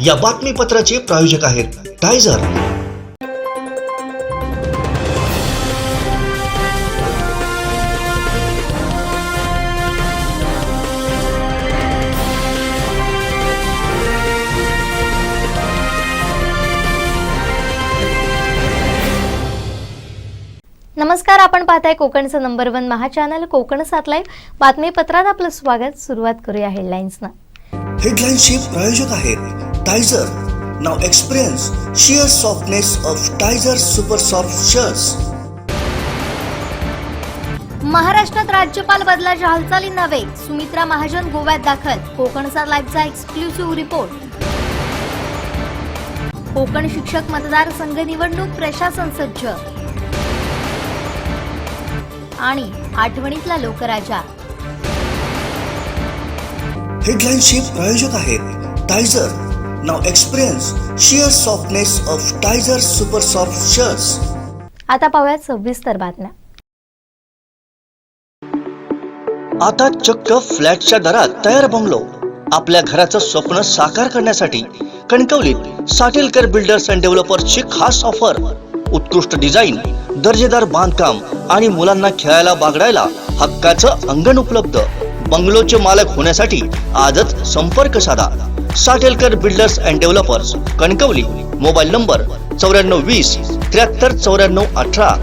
या बातमीपत्राचे प्रायोजक आहेत टायझर। नमस्कार, आपण पाहताय कोकणचं नंबर 1 महा चॅनल कोकण 7 लाईव्ह बातमीपत्रात आपलं स्वागत। सुरुवात करूया हेडलाईन्सना। हेडलाईन्सचे प्रायोजक आहेत Tyzer. Now experience sheer softness of Tizer super soft shirts। महाराष्ट्रात राज्यपाल बदलाच्या हालचाली नव्हे, सुमित्रा महाजन गोव्यात दाखल। कोकण 7 लाईव्हचा एक्सक्लुसिव्ह रिपोर्ट। कोकण शिक्षक मतदारसंघ निवडणूक प्रशासन सज्ज आणि आठवणीतला लोकराजा। हेडलाईन्सचे प्रायोजक आहेत Tyzer. Now experience sheer softness of Tizer super soft shirts। आता पाहूयात सविस्तर बातम्या। आता चक्क फ्लॅटच्या दरात तयार बंगलो। आपल्या घराचं स्वप्न साकार करण्यासाठी कणकवलीत साटेलकर बिल्डर्स अँड डेव्हलपर्सची खास ऑफर। उत्कृष्ट डिझाईन, दर्जेदार बांधकाम आणि मुलांना खेळायला बागडायला हक्काचं अंगण उपलब्ध। बंगलोचे मालक होण्यासाठी आजच संपर्क साधा। Satelkar builders and developers, Kankavli. Mobile number 9420 73 94 18,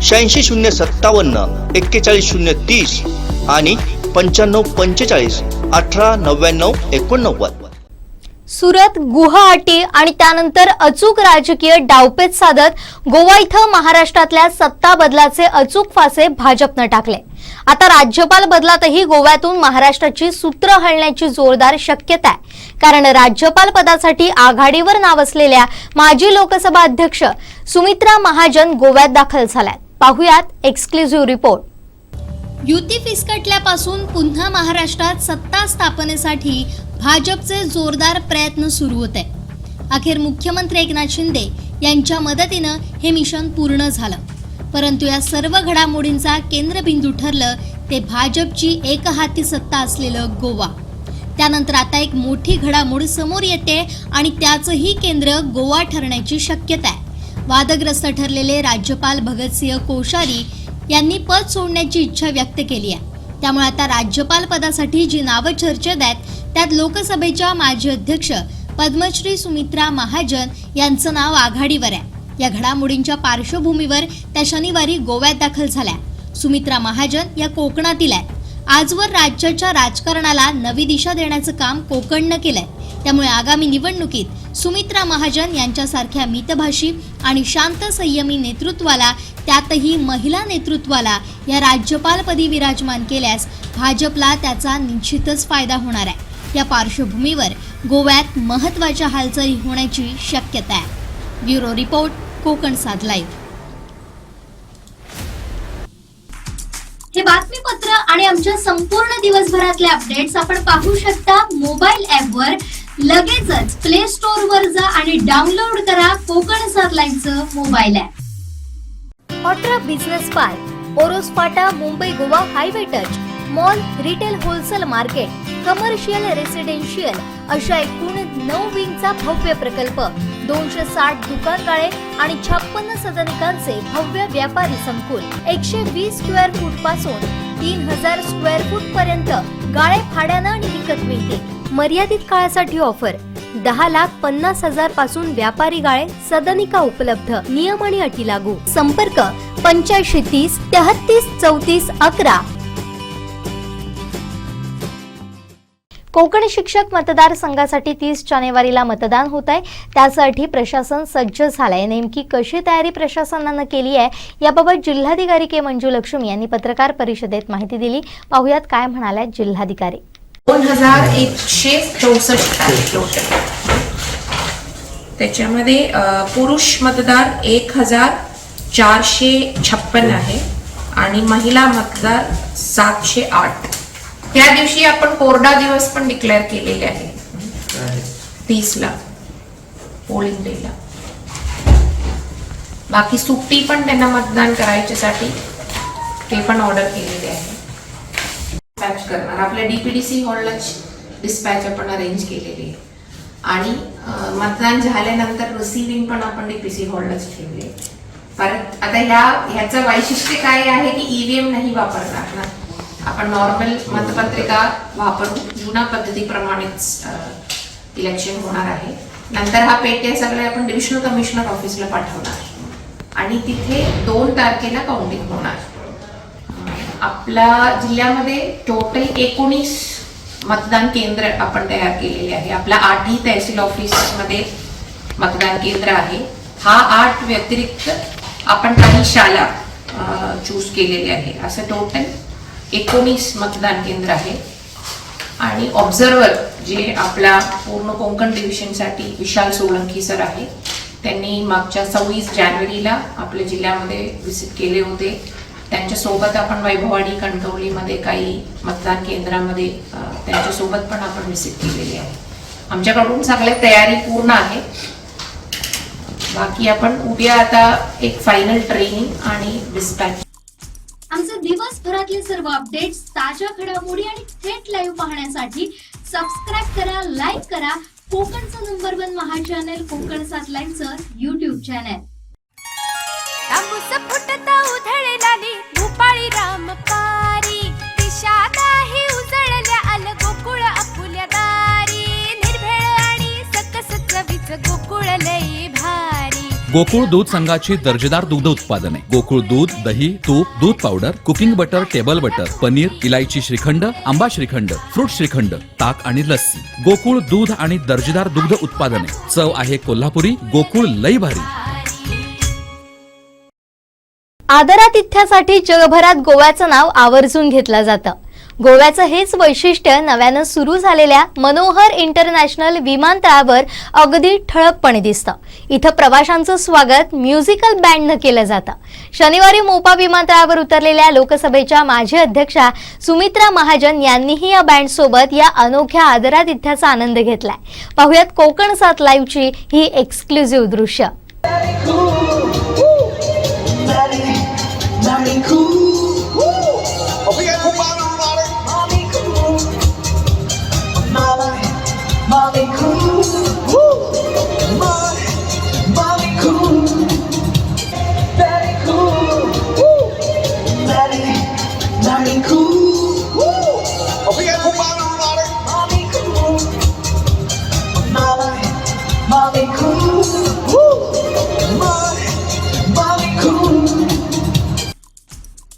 86 057 41 030 आणि 95 45 18 99 89। सुरत, गुवाहाटी आणि त्यानंतर अचूक राजकीय डावपेच साधत गोवा इथं महाराष्ट्रातल्या सत्ता बदलाचे अचूक फासे भाजपनं टाकले। आता राज्यपाल बदलातही गोव्यातून महाराष्ट्राची सूत्र हलण्याची जोरदार शक्यता आहे, कारण राज्यपाल पदासाठी आघाडीवर नाव असलेल्या माजी लोकसभा अध्यक्ष सुमित्रा महाजन गोव्यात दाखल झाल्यात। पाहुयात एक्सक्लुसिव्ह रिपोर्ट। युती फिसकटल्यापासून पुन्हा महाराष्ट्रात सत्ता स्थापनेसाठी भाजपचे जोरदार प्रयत्न सुरू होते। अखेर मुख्यमंत्री एकनाथ शिंदे यांच्या मदतीनं हे मिशन पूर्ण झालं, परंतु या सर्व घडामोडींचा केंद्रबिंदू ठरलं ते भाजपची एकहाती सत्ता असलेलं गोवा। त्यानंतर आता एक मोठी घडामोड समोर येते आणि त्याचंही केंद्र गोवा ठरण्याची शक्यता आहे। वादग्रस्त ठरलेले राज्यपाल भगतसिंह कोश्यारी यांनी पद सोडण्याची इच्छा व्यक्त केली आहे। त्यामुळे आता राज्यपाल पदासाठी जी नावं चर्चेत आहेत त्यात लोकसभेच्या माजी अध्यक्ष पद्मश्री सुमित्रा महाजन यांचं नाव आघाडीवर आहे। या घडामोडींच्या पार्श्वभूमीवर त्या शनिवारी गोव्यात दाखल झाल्या। सुमित्रा महाजन या कोकणातील आहेत। आजवर राज्याच्या राजकारणाला नवी दिशा देण्याचं काम कोकणनं केलंय। त्यामुळे आगामी निवडणुकीत सुमित्रा महाजन यांच्यासारख्या मितभाषी आणि शांत संयमी नेतृत्वाला, त्यातही महिला नेतृत्वाला या राज्यपालपदी विराजमान केल्यास भाजपला त्याचा निश्चितच फायदा होणार आहे। या पार्श्वभूमीवर गोव्यात महत्त्वाच्या हालचाली होण्याची शक्यता आहे। Bureau report, Konkan 7 live. हे बातमीपत्र आणि आमच्या संपूर्ण दिवसभरातले अपडेट्स आपण पाहू शकता मोबाईल ॲपवर। लगेचच प्ले स्टोअर वर जा आणि डाउनलोड करा कोकण 7 लाईव्हचं मोबाईल ॲप। ऑट्रा business park, Oros Phata, Mumbai Goa highway touch, mall, retail wholesale market, commercial, residential अशा एकूण 9 विंगचा भव्य प्रकल्प, 260 दुकानगाळे आणि 56 सदनिकांचे भव्य व्यापारी संकुल, 120 स्क्वेअर फूट पासून 3000 स्क्वेअर फूट पर्यंत गाळे भाड्यानं आणि विकत मिळतील। मर्यादित काळासाठी ऑफर, 10,50,000 पासून व्यापारी गाळे, सदनिका उपलब्ध। नियम आणि अटी लागू। संपर्क 8530 33 34 11। कोकण शिक्षक मतदारसंघासाठी 30 जानेवारीला मतदान होत आहे। त्यासाठी प्रशासन सज्ज झालंय। नेमकी कशी तयारी प्रशासनानं केली आहे याबाबत जिल्हाधिकारी के मंजू लक्ष्मी यांनी पत्रकार परिषदेत माहिती दिली। पाहुयात काय म्हणाल्यात जिल्हाधिकारी। 2164 त्याच्यामध्ये पुरुष मतदार 1456 आहे आणि महिला मतदार 708। त्या दिवशी आपण कोरडा दिवस पण डिक्लेअर केलेले आहे 30ला पोलिंग डेला। बाकी सुट्टी पण त्यांना मतदान करायच्यासाठी ते पण ऑर्डर केलेले आहे। डिस्पॅच करणार आपल्या डीपीडीसी हॉलला डिस्पॅच आपण अरेंज केलेली आहे। आणि मतदान झाल्यानंतर रिसिव्हिंग पण आपण डीपीसी हॉललाच ठेवले. परत आता ह्याचं वैशिष्ट्य काय आहे की ईव्हीएम नाही वापरणार ना, आपण नॉर्मल मतपत्रिका वापरून जुन्या पद्धतीप्रमाणेच इलेक्शन होणार आहे. नंतर हा पेट्या सगळे आपण डिव्हिजनल कमिशनर ऑफिसला पाठवणार आणि तिथे 2 तारखेला काउंटिंग होणार. आपल्या जिल्ह्यामध्ये टोटल 19 मतदान केंद्र आपण तयार केलेले आहे. आपल्या 8ही तहसील ऑफिसमध्ये मतदान केंद्र आहे. हा 8 व्यतिरिक्त आपण काही शाळा चूज केलेले आहे. असं टोटल 19 मतदान केंद्र आहे. आणि ऑब्झर्वर जे आपला पूर्ण कोकण डिव्हिजनसाठी विशाल सोळंकी सर आहे, त्यांनी मागच्या 26 जानेवारीला आपल्या जिल्ह्यामध्ये व्हिजिट केले होते. त्यांच्यासोबत आपण वैभववाडी कणकवलीमध्ये काही मतदान केंद्रामध्ये त्यांच्यासोबत पण आपण व्हिजिट केलेली आहे. आमच्याकडून सगळी तयारी पूर्ण आहे. बाकी आपण उद्या आता एक फायनल ट्रेनिंग आणि डिस्पॅच. आमचे दिवसभरातले सर्व अपडेट्स, ताज्या घडामोडी आणि थेट लाईव्ह पाहण्यासाठी सबस्क्राईब करा, लाईक करा कोकणचं नंबर 1 महा चॅनल कोकण 7 लाईव्हचं YouTube चॅनल. तांबूस फुटता उधळलाली भूपाळी रामपारी, दिशा नाही उजळल्या आल गोकुळ आपुल्या दारी, निर्भेळ आणि सकस चवीच गोकुळ लई भारी. गोकुळ दूध संघाची दर्जेदार दुग्ध उत्पादने, गोकुळ दूध, दही, तूप, दूध powder, cooking butter, table butter, paneer, इलायची श्रीखंड, आंबा श्रीखंड, फ्रूट श्रीखंड, ताक आणि लस्सी. गोकुळ दूध आणि दर्जेदार दुग्ध उत्पादने. चव आहे कोल्हापुरी, गोकुळ लई भारी. आदरातिथ्यासाठी जगभरात गोव्याचं नाव आवर्जून घेतलं जातं. गोव्याचं हेच वैशिष्ट्य नव्यानं सुरू झालेल्या मनोहर इंटरनॅशनल विमानतळावर अगदी ठळकपणे दिसतं. इथं प्रवाशांचं स्वागत म्युझिकल बँडनं केलं जातं. शनिवारी मोपा विमानतळावर उतरलेल्या लोकसभेच्या माजी अध्यक्षा सुमित्रा महाजन यांनीही या बँडसोबत या अनोख्या आदरातिथ्याचा आनंद घेतलाय. पाहुयात कोकण 7 लाईव्हची ही एक्सक्लुझिव्ह दृश्य.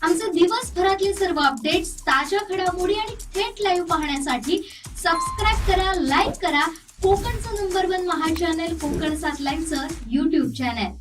आमचे दिवसभरातले सर्व अपडेट्स, ताज्या घडामोडी आणि थेट लाईव्ह पाहण्यासाठी सबस्क्राईब करा, लाईक करा कोकणचं नंबर 1 महा चॅनल कोकण 7 लाईव्हचं YouTube चॅनल.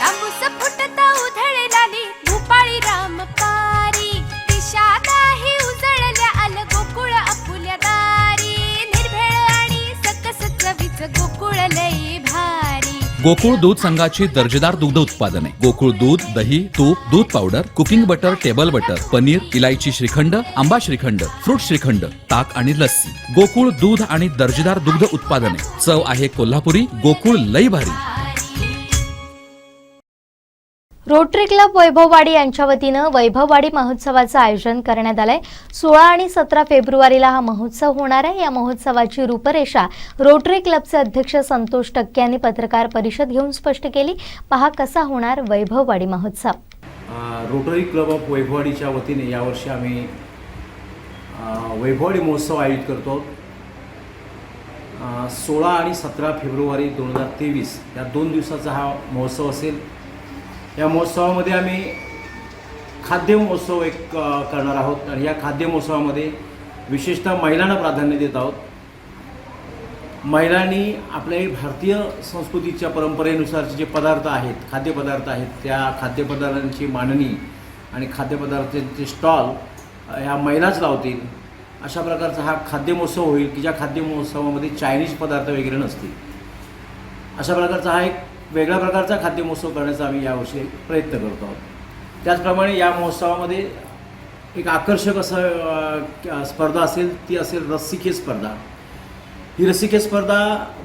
तांबूस फुटता उधळलाली भूपाळी रामपारी, दिशा नाही उजळल्या आल गोकुळ आपुल्या दारी, निर्भेळ आणि सकस चवीच गोकुळ लई भारी. गोकुळ दूध संघाची दर्जेदार दुग्ध उत्पादने, गोकुळ दूध, दही, तूप, दूध powder, cooking butter, table butter, paneer, इलायची श्रीखंड, आंबा श्रीखंड, फ्रूट श्रीखंड, ताक आणि लस्सी. गोकुळ दूध आणि दर्जेदार दुग्ध उत्पादने. चव आहे कोल्हापुरी, गोकुळ लई भारी. रोटरी क्लब वैभववाडी यांच्या वतीनं वैभववाडी महोत्सवाचं आयोजन करण्यात आलंय. 16 आणि 17 फेब्रुवारीला हा महोत्सव होणार आहे. या महोत्सवाची रूपरेषा रोटरी क्लबचे अध्यक्ष संतोष टक्के यांनी पत्रकार परिषद घेऊन स्पष्ट केली. पहा कसा होणार वैभववाडी महोत्सव. रोटरी क्लब ऑफ वैभववाडीच्या वतीने यावर्षी आम्ही वैभववाडी महोत्सव आयोजित करतो. 16 आणि 17 फेब्रुवारी 2023 या 2 दिवसाचा हा महोत्सव असेल. या महोत्सवामध्ये आम्ही खाद्य महोत्सव करणार आहोत आणि या खाद्य महोत्सवामध्ये विशेषतः महिलांना प्राधान्य देत आहोत. महिलांनी आपल्या भारतीय संस्कृतीच्या परंपरेनुसारचे जे पदार्थ आहेत, खाद्यपदार्थ आहेत, त्या खाद्यपदार्थांची मांडणी आणि खाद्यपदार्थांचे स्टॉल ह्या महिलाच लावतील अशा प्रकारचा हा खाद्य महोत्सव होईल की ज्या खाद्य महोत्सवामध्ये चायनीज पदार्थ वगैरे नसतील. अशा प्रकारचा हा एक वेगळ्या प्रकारचा खाद्य महोत्सव करण्याचा आम्ही यावर्षी प्रयत्न करतो आहोत. त्याचप्रमाणे या महोत्सवामध्ये एक आकर्षक असं स्पर्धा असेल, ती असेल रस्सीखेच स्पर्धा. ही रस्सीखेच स्पर्धा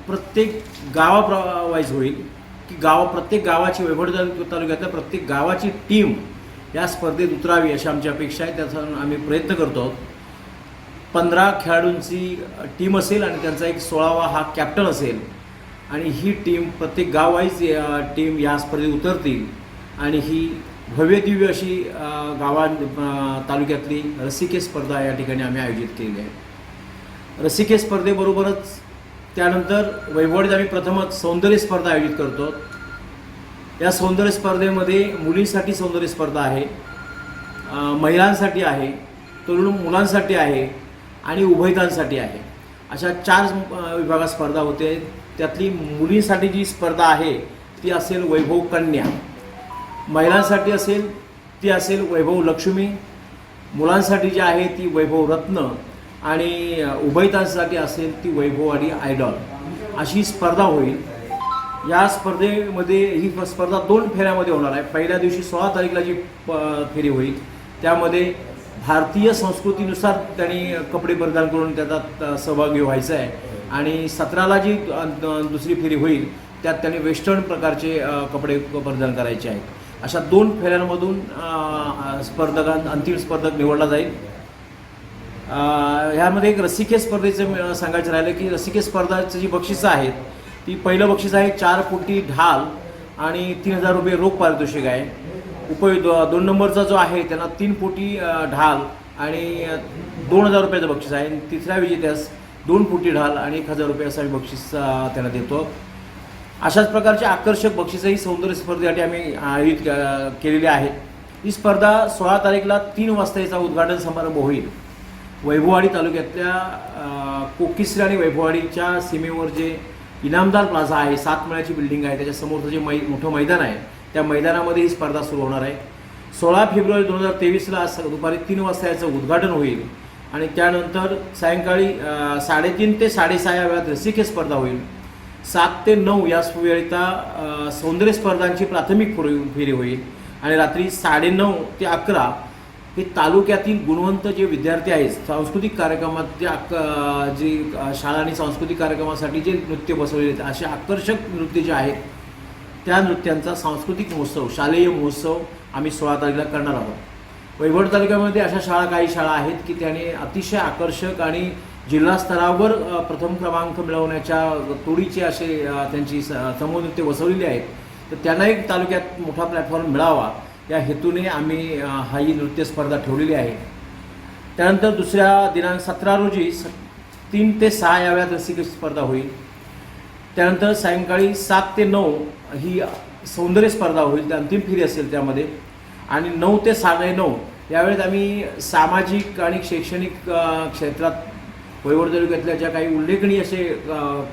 प्रत्येक गावावाईज होईल की प्रत्येक गावाची वैभववाडी तालुक्यातल्या प्रत्येक गावाची टीम या स्पर्धेत उतरावी अशी आमची अपेक्षा आहे. त्याचा आम्ही प्रयत्न करतो आहोत. 15 खेळाडूंची टीम असेल आणि त्यांचा एक 16वा हा कॅप्टन असेल आणि ही टीम प्रत्येक गाववाईज टीम या स्पर्धेत उतरतील आणि ही भव्यदिव्य अशी तालुक्यातली रसिके स्पर्धा या ठिकाणी आम्ही आयोजित केलेली आहे. रसिके स्पर्धेबरोबरच त्यानंतर वैभववाडीत आम्ही प्रथमच सौंदर्य स्पर्धा आयोजित करतो. या सौंदर्य स्पर्धेमध्ये मुलींसाठी सौंदर्य स्पर्धा आहे, महिलांसाठी आहे, तरुण मुलांसाठी आहे आणि उभयतांसाठी आहे. अशा 4 विभागात स्पर्धा होते. त्यातली मुलींसाठी जी स्पर्धा आहे ती असेल वैभव कन्या, महिलांसाठी असेल ती असेल वैभव लक्ष्मी, मुलांसाठी जी आहे ती वैभव रत्न आणि उभयतांसाठी असेल ती वैभववाडी आयडॉल अशी स्पर्धा होईल. या स्पर्धेमध्ये ही स्पर्धा 2 फेऱ्यामध्ये होणार आहे. पहिल्या दिवशी 16 तारीखला जी फेरी होईल त्यामध्ये भारतीय संस्कृतीनुसार त्यांनी कपडे परिधान करून त्याचा सहभागी व्हायचं आहे आणि 17ला जी दुसरी फेरी होईल त्यात त्यांनी वेस्टर्न प्रकारचे कपडे परिधान करायचे आहेत. अशा 2 फेऱ्यांमधून अंतिम स्पर्धक निवडला जाईल. ह्यामध्ये एक रसिके स्पर्धेचं सांगायचं राहिलं की रसिके स्पर्धाचं जी बक्षिसं आहेत ती पहिलं बक्षीस आहे 4 कोटी ढाल आणि 3000 रुपये रोख पारितोषिक आहे. 2 नंबरचा जो आहे त्यांना 3 कोटी ढाल आणि 2000 रुपयाचं बक्षीस आहे. आणि तिसऱ्या विजेत्यास 2 कोटी ढाल आणि 1000 रुपये असं बक्षीस त्यांना देतो. अशाच प्रकारचे आकर्षक बक्षीसही सौंदर्य स्पर्धेसाठी आम्ही आयोजित केलेले आहेत. ही स्पर्धा 16 तारीखला 3 वाजता याचा उद्घाटन समारंभ होईल. वैभववाडी तालुक्यातल्या कोकिसरी आणि वैभववाडीच्या सीमेवर जे इनामदार प्लाझा आहे, 7 मळ्याची बिल्डिंग आहे, त्याच्यासमोरचं जे मोठं मैदान आहे त्या मैदानामध्ये ही स्पर्धा सुरू होणार आहे. 16 फेब्रुवारी 2023ला दुपारी 3 वाजता याचं उद्घाटन होईल आणि त्यानंतर सायंकाळी 3:30 ते 6:30 या वेळात रसिके स्पर्धा होईल. 7 ते 9 या वेळेला सौंदर्य स्पर्धांची प्राथमिक फेरी होईल आणि रात्री 9:30 ते 11 हे तालुक्यातील गुणवंत जे विद्यार्थी आहेत सांस्कृतिक कार्यक्रमात जे शाळा आणि सांस्कृतिक कार्यक्रमासाठी जे नृत्य बसवलेले आहेत असे आकर्षक नृत्य जे आहेत त्या नृत्यांचा सांस्कृतिक महोत्सव, शालेय महोत्सव आम्ही 16 तारखेला करणार आहोत. वैभववाडी तालुक्यामध्ये अशा काही शाळा आहेत की त्याने अतिशय आकर्षक आणि जिल्हा स्तरावर प्रथम क्रमांक मिळवण्याच्या तोडीचे असे त्यांची समूह नृत्य बसवलेली आहेत. तर त्यांना एक तालुक्यात मोठा प्लॅटफॉर्म मिळावा या हेतूने आम्ही ही नृत्य स्पर्धा ठेवलेली आहे. त्यानंतर दुसऱ्या दिनांक 17 रोजी 3 ते 6 या वेळात रसिक स्पर्धा होईल. त्यानंतर सायंकाळी 7 ते 9 ही सौंदर्य स्पर्धा होईल, त्या अंतिम फेरी असेल त्यामध्ये. आणि 9 ते 9:30 यावेळेत आम्ही सामाजिक आणि शैक्षणिक क्षेत्रात वैभववाडी तालुक्यातल्या ज्या काही उल्लेखनीय असे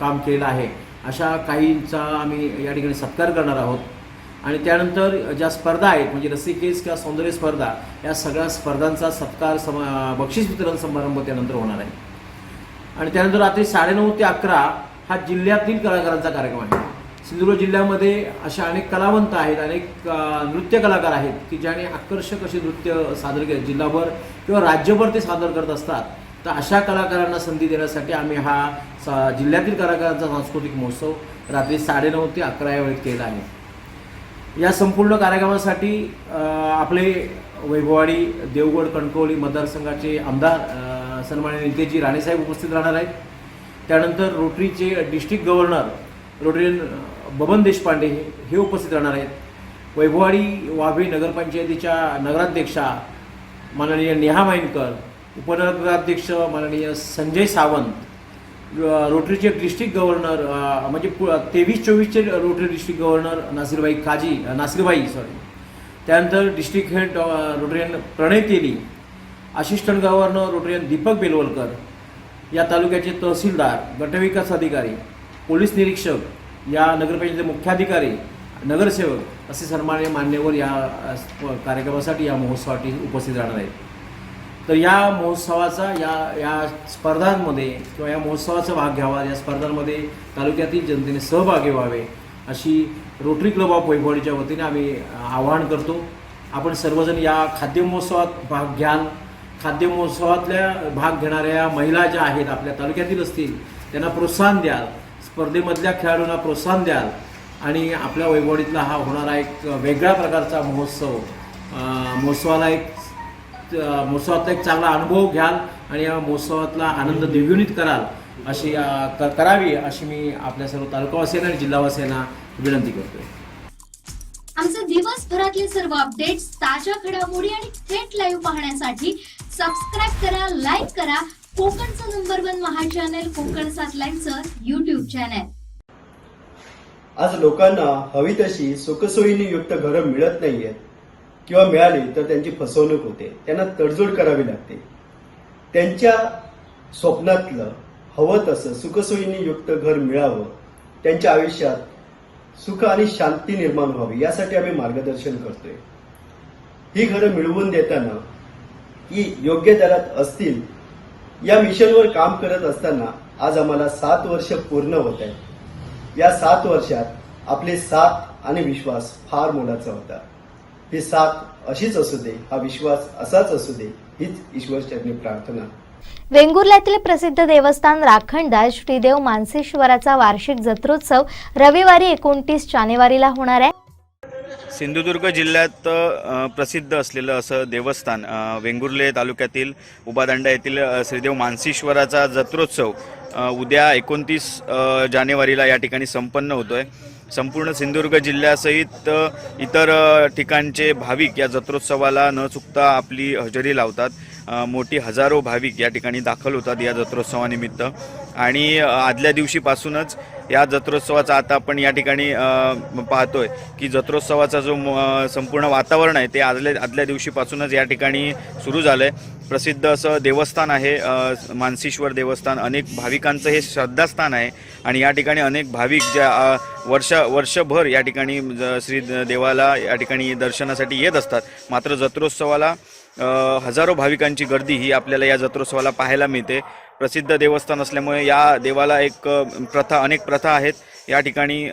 काम केलेलं आहे अशा काहींचा आम्ही या ठिकाणी सत्कार करणार आहोत. आणि त्यानंतर ज्या स्पर्धा आहेत म्हणजे रसिकेस किंवा सौंदर्य स्पर्धा या सगळ्या स्पर्धांचा सत्कार बक्षीस वितरण समारंभ त्यानंतर होणार आहे. आणि त्यानंतर रात्री 9:30 ते 11 हा जिल्ह्यातील कलाकारांचा कार्यक्रम आहे. सिंधुदुर्ग जिल्ह्यामध्ये अशा अनेक कलावंत आहेत, अनेक नृत्य कलाकार आहेत की ज्याने आकर्षक असे नृत्य सादर केले, जिल्हाभर किंवा राज्यभर ते सादर करत असतात. तर अशा कलाकारांना संधी देण्यासाठी आम्ही हा जिल्ह्यातील कलाकारांचा सांस्कृतिक महोत्सव रात्री 9:30 ते 11 या वेळेत केला आहे. या संपूर्ण कार्यक्रमासाठी आपले वैभववाडी देवगड कणकवली मतदारसंघाचे आमदार सन्माननीय नितेशजी राणेसाहेब उपस्थित राहणार आहेत. त्यानंतर रोटरीचे district governor rotarian Baban Deshpande हे उपस्थित राहणार आहेत. वैभववाडी वाभी नगरपंचायतीच्या नगराध्यक्षा माननीय नेहा माईनकर, उपनगराध्यक्ष माननीय संजय सावंत, रोटरीचे डिस्ट्रिक्ट गव्हर्नर म्हणजे 23-24चे रोटरी डिस्ट्रिक्ट गव्हर्नर नासिरबाई. त्यानंतर district head rotarian Pranay Teli, assistant governor rotarian Deepak Belvalkar, या तालुक्याचे तहसीलदार, गटविकास अधिकारी, पोलीस निरीक्षक, या नगरपंचायतीचे मुख्याधिकारी, नगरसेवक असे सन्माननीय मान्यवर या कार्यक्रमासाठी या महोत्सवासाठी उपस्थित राहणार आहेत. तर या महोत्सवाचा या स्पर्धांमध्ये किंवा या महोत्सवाचा भाग घ्यावा, या स्पर्धांमध्ये तालुक्यातील जनतेने सहभागी व्हावे अशी रोटरी क्लब ऑफ वैभववाडीच्या वतीने आम्ही आवाहन करतो. आपण सर्वजण या खाद्य महोत्सवात भाग घ्याल. खाद्य महोत्सवातल्या भाग घेणाऱ्या महिला ज्या आहेत आपल्या तालुक्यातील असतील त्यांना प्रोत्साहन द्याल, स्पर्धेमधल्या खेळाडूंना प्रोत्साहन द्याल आणि आपल्या वैभववाडीतला हा होणारा एक वेगळ्या प्रकारचा महोत्सवातला एक चांगला अनुभव घ्याल आणि या महोत्सवातला आनंद द्विगुणित करावी अशी मी आपल्या सर्व तालुकावासियांना आणि जिल्हावासियांना विनंती करतोय. आमचे दिवसभरातले सर्व अपडेट्स, ताज्या घडामोडी आणि थेट लाईव्ह पाहण्यासाठी सबस्क्राईब करा, लाईक करा कोकणचं नंबर 1 महा चॅनल कोकण 7 लाईव्हचं YouTube चॅनल. आज लोकांना हवी तशी सुखसोयीने युक्त घरं मिळत नाहीयेत किंवा मिळाली तर त्यांची फसवणूक होते, त्यांना तडजोड करावी लागते. त्यांच्या स्वप्नातलं हवं तसं सुखसोयीने युक्त घर मिळावं, त्यांच्या आयुष्यात सुख आणि शांती निर्माण व्हावी यासाठी आम्ही मार्गदर्शन करतोय. ही घरं मिळवून देताना ही योग्य दरात असतील या मिशनवर काम करत असताना आज आम्हाला 7 वर्ष पूर्ण होत आहेत. या 7 वर्षात आपले साथ आणि विश्वास फार मोलाचा होता. ही साथ अशीच असू दे, हा विश्वास असाच असू दे हीच ईश्वरचरणी प्रार्थना. वेंगुर्ल्यातील प्रसिद्ध देवस्थान राखणदार श्रीदेव मानसेश्वराचा वार्षिक जत्रोत्सव रविवारी 29 जानेवारीला होणार आहे. सिंधुदुर्ग जिल्ह्यात प्रसिद्ध असलेलं असं देवस्थान वेंगुर्ले तालुक्यातील उबादांडा येथील श्रीदेव मानसेश्वराचा जत्रोत्सव उद्या 29 जानेवारीला या ठिकाणी संपन्न होतोय. संपूर्ण सिंधुदुर्ग जिल्ह्यासहित इतर ठिकाणचे भाविक या जत्रोत्सवाला न चुकता आपली हजेरी लावतात. मोठी हजारो भाविक या ठिकाणी दाखल होतात या जत्रोत्सवानिमित्त. आणि आदल्या दिवशीपासूनच या जत्रोत्सवाचा आता आपण या ठिकाणी पाहतोय की जत्रोत्सवाचा जो संपूर्ण वातावरण आहे ते आदल्या दिवशीपासूनच या ठिकाणी सुरू झालं आहे. प्रसिद्ध असं देवस्थान आहे मानसेश्वर देवस्थान. अनेक भाविकांचं हे श्रद्धास्थान आहे आणि या ठिकाणी अनेक भाविक ज्या वर्षभर या ठिकाणी श्री देवाला या ठिकाणी दर्शनासाठी येत असतात. मात्र जत्रोत्सवाला हजारो भाविकांची गर्दी ही आपल्याला या जत्रोत्सवाला पाहायला मिळते. प्रसिद्ध देवस्थान असल्यामुळे या देवाला अनेक प्रथा आहेत. या ठिकाणी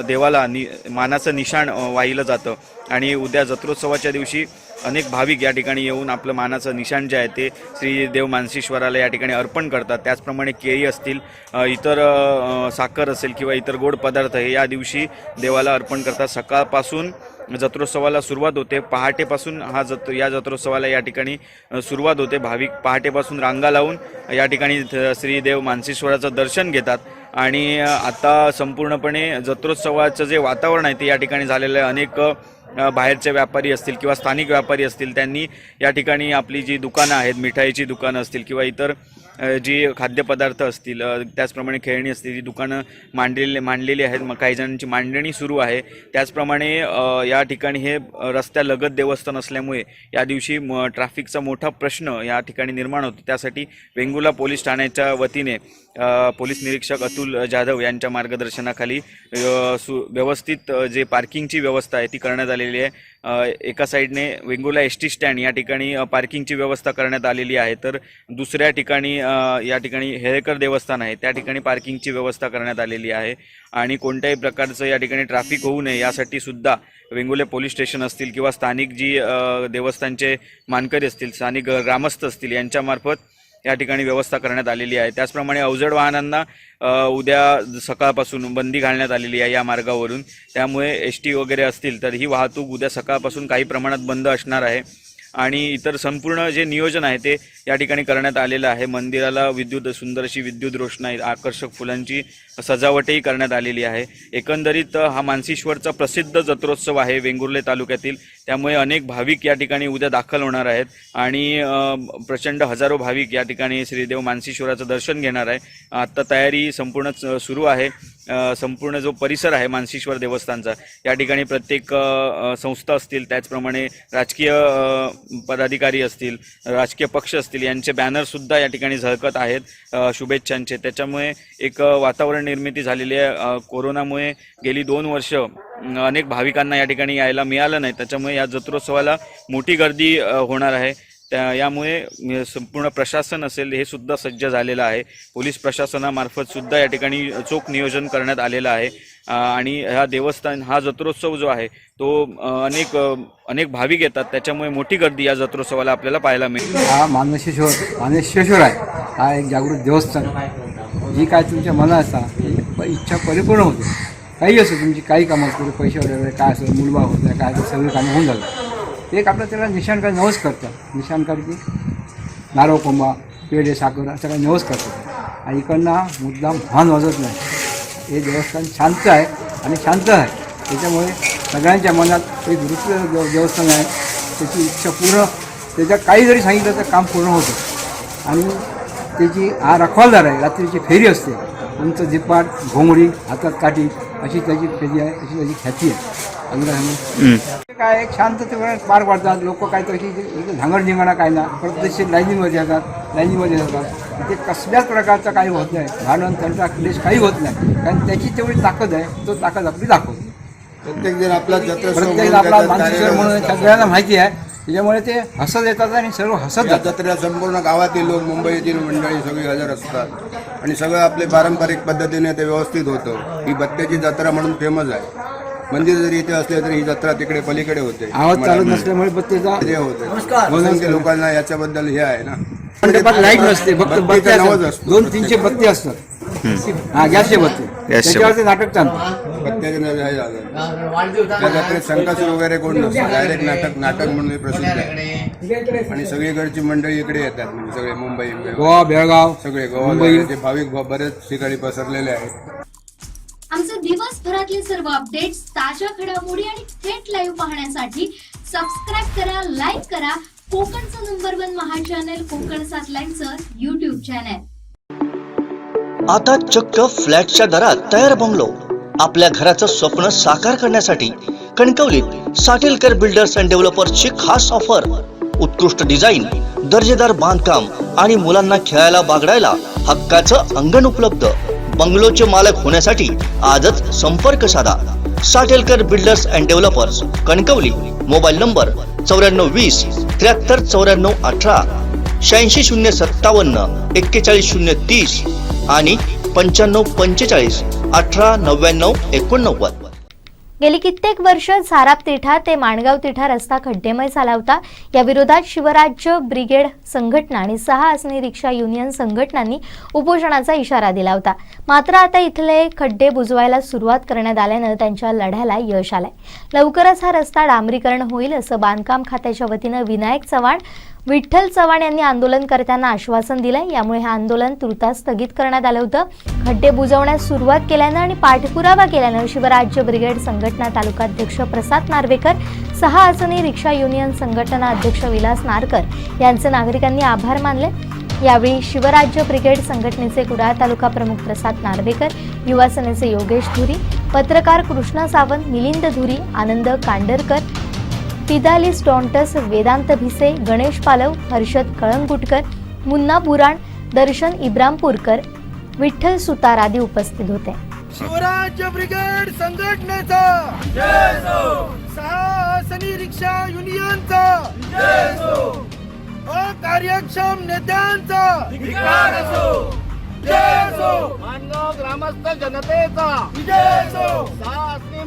देवाला मानाचं निशाण वाहिलं जातं आणि उद्या जत्रोत्सवाच्या दिवशी अनेक भाविक या ठिकाणी येऊन आपलं मानाचं निशाण जे आहे ते श्री देव मानसेश्वराला या ठिकाणी अर्पण करतात. त्याचप्रमाणे केळी असतील, इतर साखर असेल किंवा इतर गोड पदार्थ हे या दिवशी देवाला अर्पण करतात. सकाळपासून जत्रोत्सवाला सुरुवात होते. पहाटेपासून या जत्रोत्सवाला या ठिकाणी सुरुवात होते. भाविक पहाटेपासून रांगा लावून या ठिकाणी श्री देव मानसेश्वराचं दर्शन घेतात. आणि आता संपूर्णपणे जत्रोत्सवाचं जे वातावरण आहे ते या ठिकाणी झालेलं आहे. अनेक बाहेरचे व्यापारी असतील किंवा स्थानिक व्यापारी असतील त्यांनी या ठिकाणी आपली जी दुकानं आहेत, मिठाईची दुकानं असतील किंवा इतर जी खाद्यपदार्थ असतील, त्याचप्रमाणे खेळणी असतील, जी दुकानं मांडलेली आहेत. मग काही जणांची मांडणी सुरू आहे. त्याचप्रमाणे या ठिकाणी हे रस्त्यालगत देवस्थान असल्यामुळे या दिवशी ट्रॅफिकचा मोठा प्रश्न या ठिकाणी निर्माण होतो. त्यासाठी वेंगुर्ला पोलीस ठाण्याच्या वतीने पोलीस निरीक्षक अतुल जाधव यांच्या मार्गदर्शनाखाली व्यवस्थित जे पार्किंगची व्यवस्था आहे ती करण्यात आलेली आहे. एका साईडने वेंगुर्ला एस टी स्टँड या ठिकाणी पार्किंगची व्यवस्था करण्यात आलेली आहे, तर दुसऱ्या ठिकाणी या ठिकाणी हेळेकर देवस्थान आहे त्या ठिकाणी पार्किंगची व्यवस्था करण्यात आलेली आहे. आणि कोणत्याही प्रकारचं या ठिकाणी ट्रॅफिक होऊ नये यासाठी सुद्धा वेंगुर्ले पोलीस स्टेशन असतील किंवा स्थानिक जी देवस्थानचे मानकरी असतील, स्थानिक ग्रामस्थ असतील यांच्यामार्फत या ठिकाणी व्यवस्था करण्यात आलेली आहे. त्याचप्रमाणे अवजड वाहनांना उद्या सकाळपासून बंदी घालण्यात आलेली आहे या मार्गावरून. त्यामुळे एस टी वगैरे असतील तर ही वाहतूक उद्या सकाळपासून काही प्रमाणात बंद असणार आहे. आणि इतर संपूर्ण जे नियोजन आहे ते या ठिकाणी करण्यात आलेलं आहे. मंदिराला सुंदर अशी विद्युत रोषणाई, आकर्षक फुलांची सजावटही करण्यात आलेली आहे. एकंदरीत हा मानसेश्वरचा प्रसिद्ध जत्रोत्सव आहे वेंगुर्ले तालुक्यातील. त्यामुळे अनेक भाविक या ठिकाणी उद्या दाखल होणार आहेत आणि प्रचंड हजारो भाविक या ठिकाणी श्रीदेव मानसेश्वराचं दर्शन घेणार आहे. आत्ता तयारी संपूर्ण सुरू आहे. संपूर्ण जो परिसर आहे मानसेश्वर देवस्थानचा या ठिकाणी प्रत्येक संस्था असतील, त्याचप्रमाणे राजकीय पदाधिकारी असतील, राजकीय पक्ष असतील यांचे बॅनरसुद्धा या ठिकाणी झळकत आहेत शुभेच्छांचे. त्याच्यामुळे एक वातावरण निर्मिती झालेली आहे. कोरोनामुळे गेली 2 वर्ष अनेक भाविकांना या ठिकाणी यायला मिळालं नाही, त्याच्यामुळे या जत्रोत्सवाला मोठी गर्दी होणार आहे. यामुळे संपूर्ण प्रशासन असेल हे सुद्धा सज्ज झालेलं आहे. पोलीस प्रशासनामार्फत सुद्धा या ठिकाणी चोख नियोजन करण्यात आलेलं आहे. आणि हा देवस्थान, हा जत्रोत्सव जो आहे तो अनेक भाविक येतात, त्याच्यामुळे मोठी गर्दी या जत्रोत्सवाला आपल्याला पाहायला मिळते. हा मानसेश्वर आहे. हा एक जागृत देवस्थान. जी काय तुमच्या मनात असता इच्छा परिपूर्ण होते. काही असो तुमची काही कामं असतील, पैसे वगैरे काय असेल, मुलबा होत नाही काय सगळी कामं होऊन जातात. एक आपलं त्याला निशाणकार नवस करतं. निशाणकार की नारळ कोंबा पेढे साखर असं काही नवस करतात आणि इकडनं मुद्दाम हॉर्न वाजत नाही. हे देवस्थान शांत आहे आणि शांत आहे, त्याच्यामुळे सगळ्यांच्या मनात एक वृत्त देवस्थान आहे, त्याची इच्छा पूर्ण, त्याच्या काही जरी सांगितलं तर काम पूर्ण होतं. आणि त्याची रखवालदार आहे, रात्रीची फेरी असते, उंच जिपाट घोंगडी हातात काठी अशी त्याची फेरी आहे, अशी त्याची ख्याती आहे. काय एक शांततेवर पार पाडतात लोक, काय तशी झांगडझिंगाणा काय ना, प्रत्यक्ष लाईनीमध्ये येतात, ते कसल्याच प्रकारचा काही होत नाही, भांडण त्यांचा क्लेश काही होत नाही, कारण त्याची तेवढी ताकद आहे, तो ताकद आपली दाखवतो. प्रत्येक जण आपला प्रत्येक आपला मानसिक म्हणून सगळ्यांना माहिती आहे, त्याच्यामुळे ते हसत येतात आणि सर्व हसत जातात. जत्रेला संपूर्ण गावातील लोक, मुंबईतील मंडळी सगळी हजर असतात आणि सगळं आपले पारंपरिक पद्धतीने ते व्यवस्थित होतं. ही बत्त्याची जत्रा म्हणून फेमस आहे. मंदिर जरी इथे असले तरी ही जत्रा तिकडे पलीकडे होते, आवाज चालत नसल्यामुळे बत्तीचा हे होते. म्हणून ते लोकांना याच्याबद्दल हे आहे ना, मंडपात लाईट नसते, फक्त बत्ती नवज असतो. 200-300 बत्ती असतात. गॅसचे बत्ती, त्याच्यावरती नाटक चालतं. बत्त्याचे हे झालं. त्या जत्रेत संकासूर वगैरे कोण नसतं, डायरेक्ट नाटक म्हणून प्रसिद्ध आहे आणि सगळीकडची मंडळी इकडे येतात, म्हणजे सगळे मुंबई, गोवा, बेळगाव, सगळे गोवा भाविक बरेच ठिकाणी पसरलेले आहेत. आमचे दिवसभरातले सर्व अपडेट्स, ताज्या घडामोडी आणि थेट लाईव्ह पाहण्यासाठी सबस्क्राईब करा, लाईक करा कोकणचं नंबर 1 महा चॅनल कोकण 7 लाईनचं YouTube चॅनल. आता चक्क फ्लॅटच्या दरात तयार बंगलो. आपल्या घराचं स्वप्न साकार करण्यासाठी कणकवलीत साटेलकर बिल्डर्स अँड डेव्हलपर्सची खास ऑफर. उत्कृष्ट डिझाईन, दर्जेदार बांधकाम आणि मुलांना खेळायला बागडायला हक्काचं अंगण उपलब्ध. बंगलोचे मालक होण्यासाठी आजच संपर्क साधा. Satelkar builders and developers, Kankavli. Mobile number 9420 73 94 18, 86 057 41 030 आणि 95 45 18 99 89. गेली कित्येक वर्ष झाराप तिठा ते माणगाव तिठा रस्ता खड्डेमय झाला होता. या विरोधात शिवराज्य ब्रिगेड संघटना आणि 6 आसनी रिक्षा युनियन संघटनांनी उपोषणाचा इशारा दिला होता. मात्र आता इथले खड्डे बुजवायला सुरुवात करण्यात आल्यानं त्यांच्या लढ्याला यश आलंय. लवकरच हा रस्ता डांबरीकरण होईल असं बांधकाम खात्याच्या वतीनं विनायक चव्हाण, विठ्ठल चव्हाण यांनी आंदोलनकर्त्यांना आश्वासन दिलंय. यामुळे हे आंदोलन तुर्तास स्थगित करण्यात आलं होतं. खड्डे बुजवण्यास सुरुवात केल्यानं आणि पाठपुरावा केल्यानं शिवराज्य ब्रिगेड संघटना तालुकाध्यक्ष प्रसाद नार्वेकर, 6 आसनी रिक्षा युनियन संघटना अध्यक्ष विलास नारकर यांचे नागरिकांनी आभार मानले. यावेळी शिवराज्य ब्रिगेड संघटनेचे कुडाळ तालुका प्रमुख प्रसाद नार्वेकर, युवा सेनेचे योगेश धुरी, पत्रकार कृष्णा सावंत, मिलिंद धुरी, आनंद कांडरकर, पिदालिस डॉन्टस, वेदांत भिसे, गणेश पालव, हर्षद कळंगुटकर, मुन्ना बुराण, दर्शन इब्रामपूरकर, विठ्ठल सुतार आदी उपस्थित होते. शिवराज्य ब्रिगेड संघटनेचा जय हो, 6 आसनी रिक्षा युनियनचा जय हो, अकार्यक्षम नेत्यांचा धिक्कार असो, जय हो, मानगाव ग्रामस्थ जनतेचा जय हो, 6 आसनी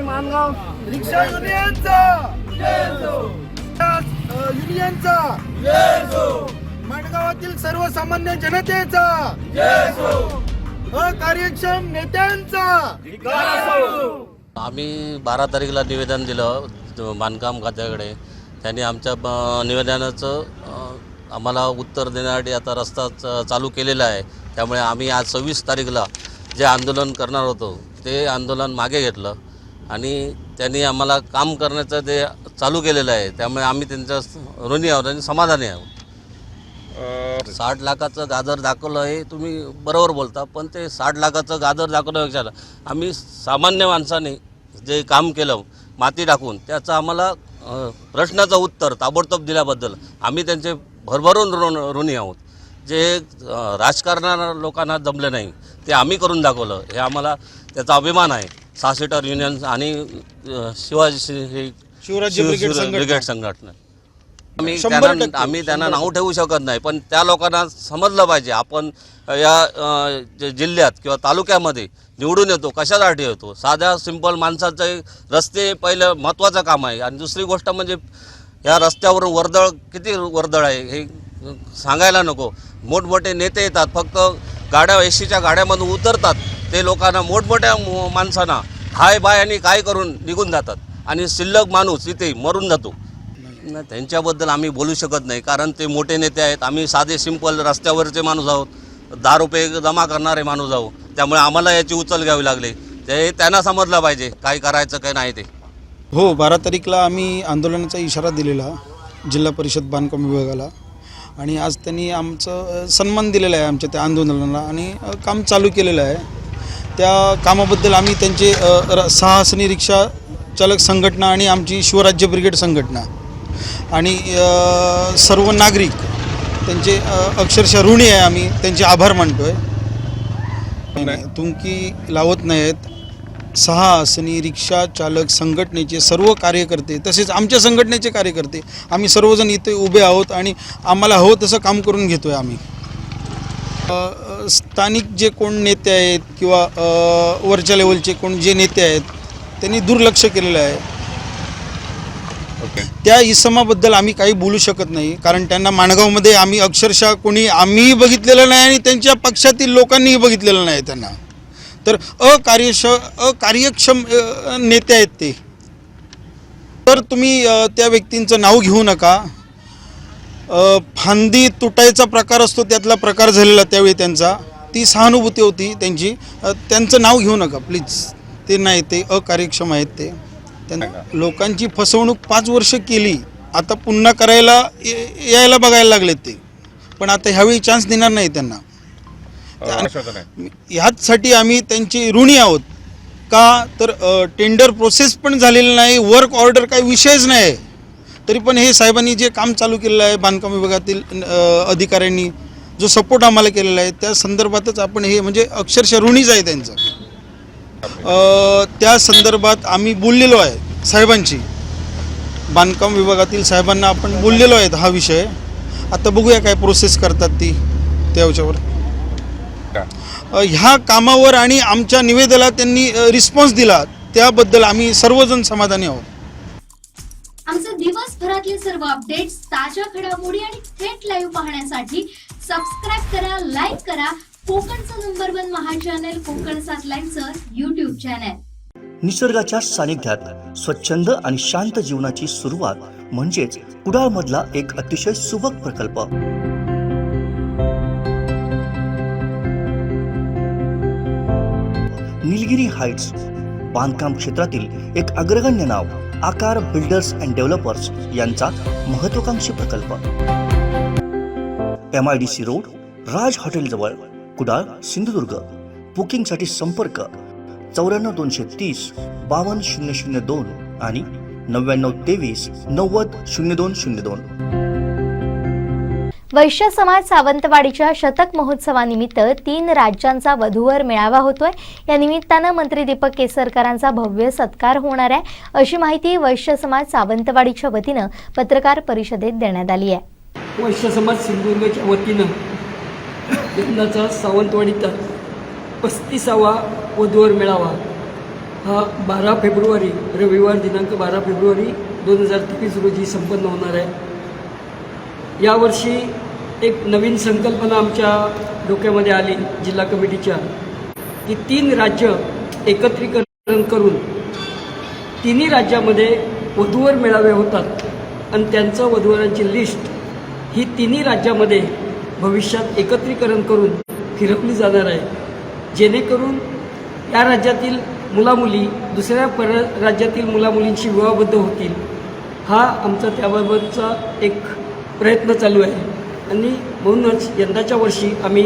मानगाव रिक्षा युनियनचा जय हो, युनियनचा जय हो, माणगावातील सर्वसामान्य जनतेचा जय हो, अकार्यक्षम नेत्यांचा धिक्कार असो. आम्ही 12 तारीखला निवेदन दिलं बांधकाम खात्याकडे. त्यांनी आमच्या निवेदनाचं आम्हाला उत्तर देण्यासाठी आता रस्ता चालू केलेला आहे. त्यामुळे आम्ही आज 26 तारीखला जे आंदोलन करणार होतो ते आंदोलन मागे घेतलं आणि त्यांनी आम्हाला काम करण्याचं ते चालू केलेलं आहे. त्यामुळे आम्ही त्यांच्या ऋणी आहोत आणि समाधानी आहोत. 60 लाखाचं गाजर दाखवलं आहे, तुम्ही बरोबर बोलता, पण ते 60 लाखाचं गाजर दाखवण्यापेक्षा आम्ही सामान्य माणसाने जे काम केलं माती टाकून, त्याचं आम्हाला प्रश्नाचं उत्तर ताबडतोब दिल्याबद्दल आम्ही त्यांचे भरभरून ऋणी आहोत. जे राजकारणा लोकांना जमले नाही ते आम्ही करून दाखवलं, हे आम्हाला त्याचा अभिमान आहे. 6 सीटर युनियन आणि शिवराज्य ब्रिगेड संघटना. आम्ही त्यांना नाव ठेवू शकत नाही, पण त्या लोकांना समजलं पाहिजे आपण या जिल्ह्यात किंवा तालुक्यामध्ये निवडून येतो कशासाठी येतो. साध्या सिंपल माणसाचे रस्ते पहिलं महत्त्वाचं काम आहे. आणि दुसरी गोष्ट म्हणजे या रस्त्यावरून वर्दळ, किती वर्दळ आहे हे सांगायला नको. मोठमोठे नेते येतात, फक्त गाड्या एसटीच्या गाड्यामधून उतरतात, ते लोकांना मोठमोठ्या माणसांना हाय बाय आणि काय करून निघून जातात आणि शिल्लक माणूस इथे मरून जातो. नाही, त्यांच्याबद्दल आम्ही बोलू शकत नाही, कारण ते मोठे नेते आहेत. आम्ही साधे सिंपल रस्त्यावरचे माणूस आहोत, 10 रुपये जमा करणारे माणूस आहोत. त्यामुळे आम्हाला याची उचल घ्यावी लागली. ते त्यांना समजलं पाहिजे काय करायचं काय नाही ते. हो, 12 तारीखला आम्ही आंदोलनाचा इशारा दिलेला जिल्हा परिषद बांधकाम विभागाला, आणि आज त्यांनी आमचं सन्मान दिलेला आहे आमच्या त्या आंदोलनाला, आणि काम चालू केलेलं आहे. त्या कामाबद्दल आम्ही त्यांचे 6 आसनी रिक्षा चालक संघटना आणि आमची शिवराज्य ब्रिगेड संघटना आणि सर्व नागरिक त्यांचे अक्षरशः ऋणी आहे. आम्ही त्यांचे आभार मानतो आहे. तुमकी लावत नाहीत. 6 आसनी रिक्षा चालक संघटनेचे सर्व कार्यकर्ते, तसेच आमच्या संघटनेचे कार्यकर्ते, आम्ही सर्वजण इथे उभे आहोत आणि आम्हाला हवं तसं काम करून घेतो आहे आम्ही. स्थानिक जे कोण नेते आहेत किंवा वरच्या लेवलचे कोण जे नेते आहेत त्यांनी दुर्लक्ष केलेलं आहे. त्या इसमाबद्दल आम्ही काही बोलू शकत नाही, कारण त्यांना माणगावमध्ये आम्ही अक्षरशः कोणी आम्हीही बघितलेलं नाही आणि त्यांच्या पक्षातील लोकांनीही बघितलेलं नाही त्यांना. तर अकार्यक्षम नेते आहेत ते. तर तुम्ही त्या व्यक्तींचं नाव घेऊ नका. फांदी तुटायचा प्रकार असतो त्यातला प्रकार झालेला त्यावेळी त्यांचा, ती सहानुभूती होती त्यांची. त्यांचं नाव घेऊ नका प्लीज. ते नाही, ते अकार्यक्षम आहेत ते. त्यांना लोकांची फसवणूक 5 वर्ष केली, आता पुन्हा करायला यायला बघायला लागलेत ते. पण आता ह्यावेळी चान्स देणार नाही त्यांना. ह्याचसाठी आम्ही त्यांचे ऋणी आहोत. का तर टेंडर प्रोसेस पण झालेली नाही, वर्क ऑर्डर काही विषयच नाही. तरी पण हे साहेबांनी जे काम चालू केलेलं आहे, बांधकाम विभागातील अधिकाऱ्यांनी जो सपोर्ट आम्हाला केलेला आहे, त्या संदर्भातच आपण हे म्हणजे अक्षरशः ऋणीच आहे त्यांचं. त्या संदर्भात आम्ही बोललेलो आहे साहेबांची, बांधकाम विभागातील साहेबांना आपण बोललेलो आहे हा विषय. आता बघूया काय प्रोसेस करतात ती त्याच्यावर. ह्या कामावर आणि आमच्या निवेदनाला त्यांनी रिस्पॉन्स दिला, त्याबद्दल आम्ही सर्वजण समाधानी आहोत. आमचे दिवसभरातले सर्व अपडेट्स, ताज्या घडामोडी आणि थेट लाईव्ह पाहण्यासाठी सबस्क्राईब करा, लाईक करा कोकणचं नंबर 1 महा चॅनल कोकण 7 लाईनचं YouTube चॅनल. निसर्गाच्या सानिध्यात स्वच्छंद आणि शांत जीवनाची सुरुवात म्हणजेच कुडाळमधला एक अतिशय सुबक प्रकल्प. निलगिरी हाइट्स बांधकाम क्षेत्रातील एक अग्रगण्य नाव आकार बिल्डर्स अँड डेव्हलपर्स यांचा महत्वाकांक्षी प्रकल्प. MIDC रोड, राज हॉटेल जवळ, कुडाळ, सिंधुदुर्ग. बुकिंगसाठी संपर्क 94 230 52 002 आणि 99 23 90 0202. वैश्य समाज सावंतवाडीच्या शतक महोत्सवानिमित्त 3 राज्यांचा वधूवर मेळावा होतोय. या निमित्तानं मंत्री दीपक केसरकरांचा भव्य सत्कार होणार आहे, अशी माहिती वैश्य समाज सावंतवाडीच्या वतीनं पत्रकार परिषदेत देण्यात आली आहे. वैश्य समाज सिंधुदुर्गच्या वतीनं यंदाचा सावंतवाडीचा 35वा वधूवर मेळावा हा 12 फेब्रुवारी रविवार दिनांक 12 फेब्रुवारी 2023 रोजी संपन्न होणार आहे. यावर्षी एक नवीन संकल्पना आमच्या डोक्यामध्ये आली जिल्हा कमिटीच्या, की 3 राज्य एकत्रीकरण करून 3 राज्यामध्ये वधूवर मेळावे होतात आणि त्यांचं वधूवरांची लिस्ट ही 3 राज्यामध्ये भविष्यात एकत्रीकरण करून फिरवली जाणार आहे, जेणेकरून या राज्यातील मुलामुली दुसऱ्या राज्यातील मुलामुलींशी विवाहबद्ध होतील. हा आमचा त्याबाबतचा एक प्रयत्न चालू आहे. आणि म्हणूनच यंदाच्या वर्षी आम्ही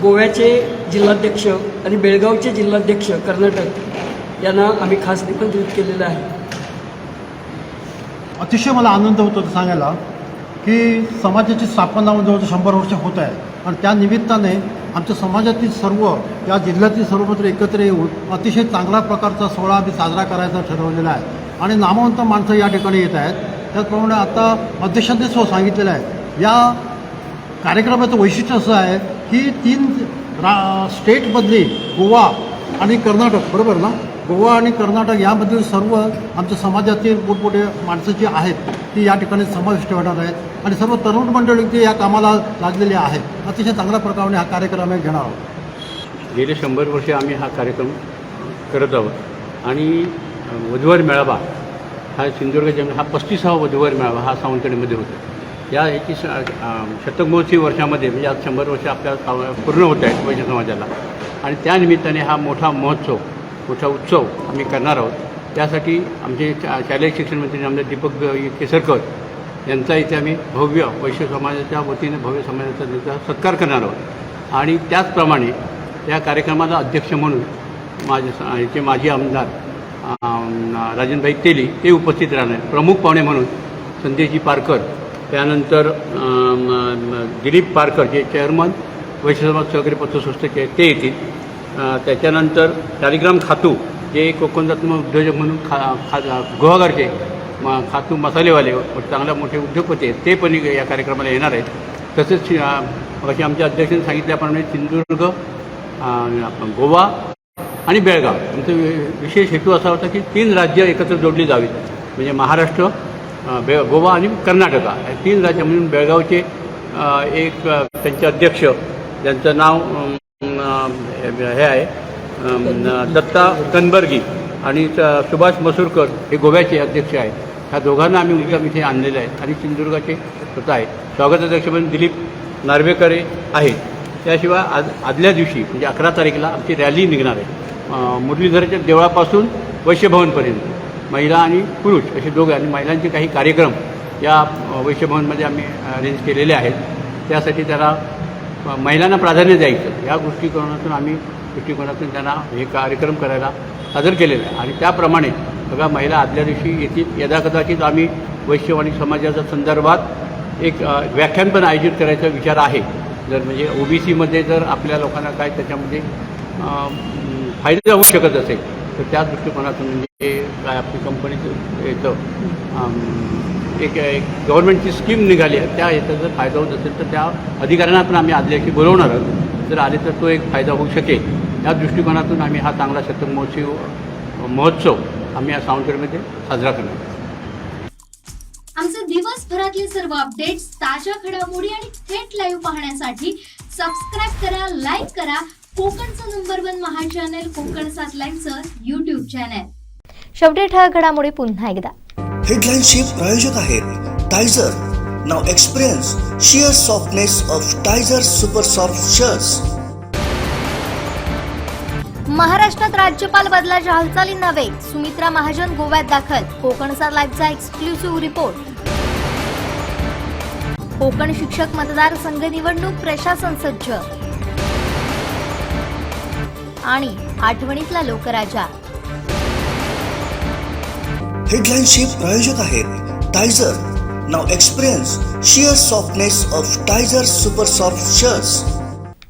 गोव्याचे जिल्हाध्यक्ष आणि बेळगावचे जिल्हाध्यक्ष कर्नाटक यांना आम्ही खास निमंत्रित केलेलं आहे. अतिशय मला आनंद होतो सांगायला की समाजाची स्थापना जवळजवळ 100 वर्ष होत आहे आणि त्या निमित्ताने आमच्या समाजातील सर्व या जिल्ह्यातील सर्वत्र एकत्र येऊन अतिशय चांगल्या प्रकारचा सोहळा आम्ही साजरा करायचा ठरवलेला आहे आणि नामवंत माणसं या ठिकाणी येत आहेत. त्याचप्रमाणे आता अध्यक्षांनी सांगितलेलं आहे या कार्यक्रमाचं वैशिष्ट्य असं आहे की 3 स्टेटमधली गोवा आणि कर्नाटक, बरोबर ना, गोवा आणि कर्नाटक यामधील सर्व आमच्या समाजातील मोठमोठे माणसं जी आहेत ती या ठिकाणी समाविष्ट होणार आहेत आणि सर्व तरुण मंडळी जे या कामाला लागलेली आहेत. अतिशय चांगल्या प्रकारे हा कार्यक्रम आम्ही घेणार आहोत. गेले 100 वर्षे आम्ही हा कार्यक्रम करत आहोत आणि वधूवर मेळावा हा सिंधुदुर्ग जिल्हा हा 35वा वधूवर मेळावा हा सावंतवाडीमध्ये होता. या याची शतक महोत्सवी वर्षामध्ये म्हणजे आज 100 वर्ष आपल्या पूर्ण होत आहेत वैश्य समाजाला, आणि त्यानिमित्ताने हा मोठा महोत्सव, मोठा उत्सव आम्ही करणार आहोत. त्यासाठी आमचे शालेय शिक्षण मंत्री आमदार दीपक केसरकर यांचा इथे आम्ही भव्य वैश्य समाजाच्या वतीने भव्य समाजाचा त्यांचा सत्कार करणार आहोत. आणि त्याचप्रमाणे या कार्यक्रमाला अध्यक्ष म्हणून याचे माजी आमदार राजनभाई तेली ते उपस्थित राहणार. प्रमुख पाहुणे म्हणून संदेशजी पारकर, त्यानंतर दिलीप पारकर जे चेअरमन वैश्य समाज सहकारी पतसंस्थेचे ते येतील. त्याच्यानंतर शालिग्राम खातू जे कोकणरत्न उद्योजक म्हणून गुहागरचे खातू मसालेवाले चांगले मोठे उद्योगपती आहेत, ते पण या कार्यक्रमाला येणार आहेत. तसेच अशी आमच्या अध्यक्षांनी सांगितल्याप्रमाणे सिंधुदुर्ग, गोवा आणि बेळगाव यांचा विशेष हेतू असा होता की 3 राज्य एकत्र जोडली जावीत, म्हणजे महाराष्ट्र, गोवा आणि कर्नाटका या 3 राज्य म्हणून बेळगावचे एक त्यांचे अध्यक्ष ज्यांचं नाव हे आहे दत्ता कनबर्गी आणि सुभाष मसूरकर हे गोव्याचे अध्यक्ष आहेत. ह्या दोघांना आम्ही मुद्दाम इथे आणलेले आहेत आणि सिंधुदुर्गाचे स्वतः आहे. स्वागताध्यक्ष म्हणून दिलीप नार्वेकर आहेत. त्याशिवाय आदल्या दिवशी म्हणजे 11 तारीखला आमची रॅली निघणार आहे. मुरलीधरच्या देवळापासून वैश्यभवनपर्यंत महिला आणि पुरुष असे दोघे, आणि महिलांचे काही कार्यक्रम या वैश्यभवनमध्ये आम्ही अरेंज केलेले आहेत. त्यासाठी त्याला महिलांना प्राधान्य द्यायचं या दृष्टिकोनातून त्यांना हे कार्यक्रम करायला सादर केलेलं आहे. आणि त्याप्रमाणे बघा महिला आदल्या दिवशी येतील. यदाकदाचित आम्ही वैश्यवाणी समाजाच्या संदर्भात एक व्याख्यान पण आयोजित करायचा विचार आहे. जर म्हणजे OBCमध्ये जर आपल्या लोकांना काय त्याच्यामध्ये फायदा होऊ शकत असेल तर त्या दृष्टिकोनातून म्हणजे काय आपली कंपनीचं याचं एक गव्हर्नमेंटची स्कीम निघाली आहे, त्या याचा जर फायदा होत असेल तर त्या अधिकाऱ्यांना पण आम्ही आदल्याशी बोलवणार आहोत. जर आले तर तो एक फायदा होऊ शकेल. या दृष्टिकोनातून आम्ही हा चांगला शतक महोत्सव आम्ही या सावंतवाडीमध्ये साजरा करणार आहोत. आमचे दिवसभरातले सर्व अपडेट्स, ताज्या घडामोडी आणि थेट लाईव्ह पाहण्यासाठी सबस्क्राईब करा, लाईक करा कोकणचं नंबर 1 महा चॅनल कोकण 7 लाईनचं YouTube चॅनल. शेवटी ठळक घडामोडी पुन्हा एकदा. हेडलाईनचे प्रायोजक आहेत Tyzer. Now experience sheer softness of Tyzer super soft shirts. महाराष्ट्रात राज्यपाल बदलाच्या हालचाली नव्हे, सुमित्रा महाजन गोव्यात दाखल. कोकणचा लाईव्हचा एक्सक्लुसिव्ह रिपोर्ट. कोकण शिक्षक मतदारसंघ निवडणूक, प्रशासन सज्ज. आणि आठवणीतला लोकराजा. हेडलाईनचे प्रायोजक आहेत Tyzer. Now experience sheer softness of Tyzer super soft shirts.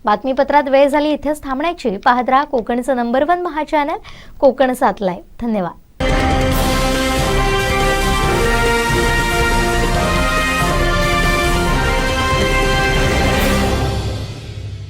बातमीपत्रात वेळ झाली इथेच थांबण्याची. पाहत राहा कोकणचं नंबर 1 महा चॅनल कोकण 7 लाईव्ह. धन्यवाद.